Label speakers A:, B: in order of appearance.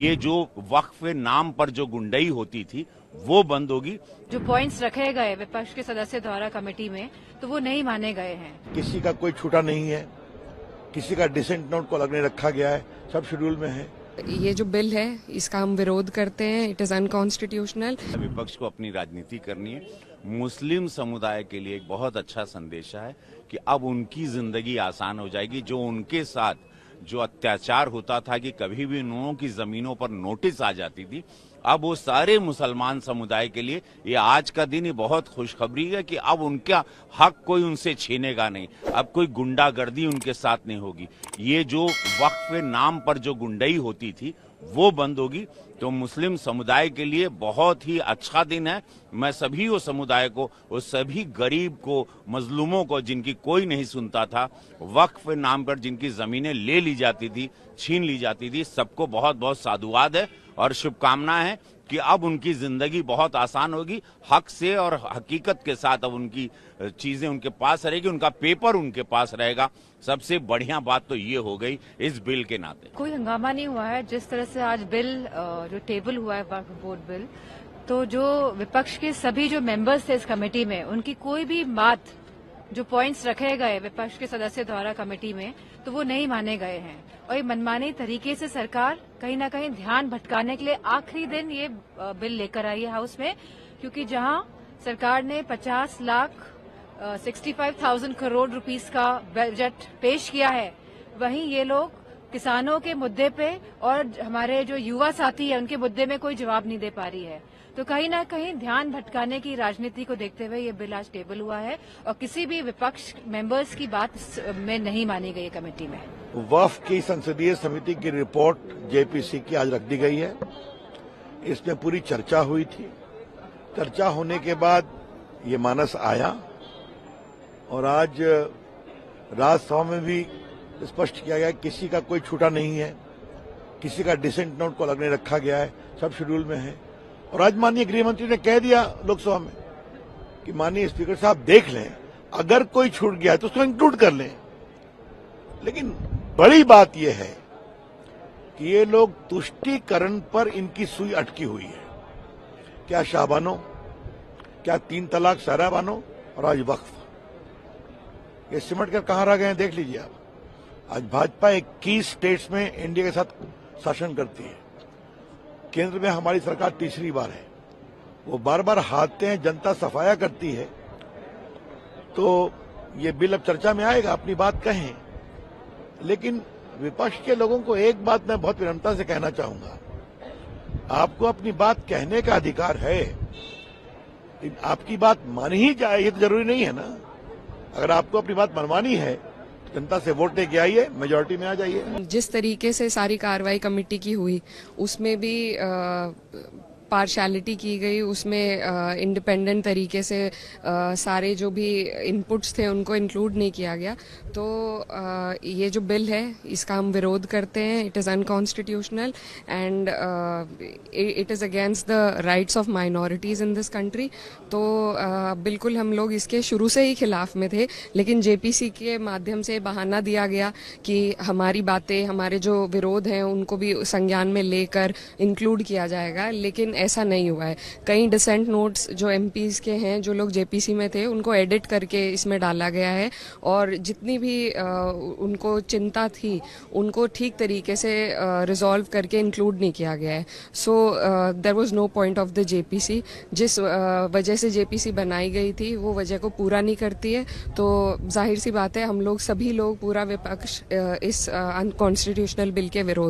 A: ये जो वक्फ नाम पर जो गुंडई होती थी वो बंद होगी।
B: जो पॉइंट्स रखे गए विपक्ष के सदस्य द्वारा कमेटी में तो वो नहीं माने गए हैं।
C: किसी का कोई छूटा नहीं है, किसी का डिसेंट नोट को अलग नहीं रखा गया है, सब शेड्यूल में है।
D: ये जो बिल है इसका हम विरोध करते हैं। It is unconstitutional.
A: विपक्ष को अपनी राजनीति करनी है। मुस्लिम समुदाय के लिए एक बहुत अच्छा संदेश है कि अब उनकी जिंदगी आसान हो जाएगी। जो उनके साथ जो अत्याचार होता था कि कभी भी उन्होंने की जमीनों पर नोटिस आ जाती थी, अब वो सारे मुसलमान समुदाय के लिए ये आज का दिन ही बहुत खुशखबरी है कि अब उनका हक कोई उनसे छीनेगा नहीं। अब कोई गुंडागर्दी उनके साथ नहीं होगी। ये जो वक्फ नाम पर जो गुंडई होती थी वो बंद होगी। तो मुस्लिम समुदाय के लिए बहुत ही अच्छा दिन है। मैं सभी वो समुदाय को, उस सभी गरीब को, मजलूमों को जिनकी कोई नहीं सुनता था, वक्फ नाम पर जिनकी जमीनें ले ली जाती थी, छीन ली जाती थी, सबको बहुत बहुत साधुवाद है और शुभकामनाएं हैं कि अब उनकी जिंदगी बहुत आसान होगी। हक से और हकीकत के साथ अब उनकी चीजें उनके पास रहेगी, उनका पेपर उनके पास रहेगा। सबसे बढ़िया बात तो ये हो गई इस बिल के नाते।
B: कोई हंगामा नहीं हुआ है। जिस तरह से आज बिल जो टेबल हुआ है वक्फ बोर्ड बिल, तो जो विपक्ष के सभी जो मेंबर्स थे इस कमेटी में, उनकी कोई भी बात, जो पॉइंट्स रखे गए विपक्ष के सदस्य द्वारा कमेटी में, तो वो नहीं माने गए हैं। और ये मनमानी तरीके से सरकार कहीं ना कहीं ध्यान भटकाने के लिए आखिरी दिन ये बिल लेकर आई है हाउस में, क्योंकि जहां सरकार ने 65,000 करोड़ रुपीस का बजट पेश किया है, वहीं ये लोग किसानों के मुद्दे पे और हमारे जो युवा साथी है उनके मुद्दे में कोई जवाब नहीं दे पा रही है। तो कहीं ना कहीं ध्यान भटकाने की राजनीति को देखते हुए ये बिल आज टेबल हुआ है और किसी भी विपक्ष मेंबर्स की बात में नहीं मानी गई कमेटी में।
C: वक्फ की संसदीय समिति की रिपोर्ट जेपीसी की आज रख दी गई है। इसमें पूरी चर्चा हुई थी। चर्चा होने के बाद ये मानस आया और आज राज्यसभा में भी स्पष्ट किया गया किसी का कोई छूटा नहीं है, किसी का डिसेंट नोट को अलग नहीं रखा गया है, सब शेड्यूल में है। और आज माननीय गृह मंत्री ने कह दिया लोकसभा में कि माननीय स्पीकर साहब देख लें, अगर कोई छूट गया है तो उसको इंक्लूड कर लें। लेकिन बड़ी बात यह है कि ये लोग तुष्टीकरण पर इनकी सुई अटकी हुई है। क्या शाहबानो, क्या 3 तलाक सहराबानो और आज वक्फ, ये सिमट कर कहां रह गए हैं देख लीजिए आप। आज भाजपा 21 स्टेट्स में इंडिया के साथ शासन करती है। केंद्र में हमारी सरकार तीसरी बार है। वो बार बार हारते हैं, जनता सफाया करती है। तो ये बिल अब चर्चा में आएगा, अपनी बात कहें। लेकिन विपक्ष के लोगों को एक बात मैं बहुत विनम्रता से कहना चाहूंगा, आपको अपनी बात कहने का अधिकार है, लेकिन आपकी बात मानी ही जाए ये तो जरूरी नहीं है ना। अगर आपको अपनी बात मनवानी है, जनता से वोट लेके आइए, मेजोरिटी में आ जाइए।
D: जिस तरीके से सारी कार्रवाई कमेटी की हुई उसमें भी पार्शियलिटी की गई, उसमें इंडिपेंडेंट तरीके से सारे जो भी इनपुट्स थे उनको इंक्लूड नहीं किया गया। तो ये जो बिल है इसका हम विरोध करते हैं। It is unconstitutional and it is against the rights of minorities in this country. तो बिल्कुल हम लोग इसके शुरू से ही खिलाफ में थे, लेकिन जेपीसी के माध्यम से बहाना दिया गया कि हमारी बातें, हमारे जो विरोध हैं उनको भी संज्ञान में लेकर इंक्लूड किया जाएगा, लेकिन ऐसा नहीं हुआ है। कई डिसेंट नोट्स जो एमपीज के हैं, जो लोग जेपीसी में थे, उनको एडिट करके इसमें डाला गया है और जितनी भी उनको चिंता थी उनको ठीक तरीके से रिजॉल्व करके इंक्लूड नहीं किया गया है। So there was no point of the JPC. जिस वजह से जेपीसी बनाई गई थी वो वजह को पूरा नहीं करती है। तो जाहिर सी बात है हम लोग सभी लोग, पूरा विपक्ष इस अनकॉन्स्टिट्यूशनल बिल के विरोध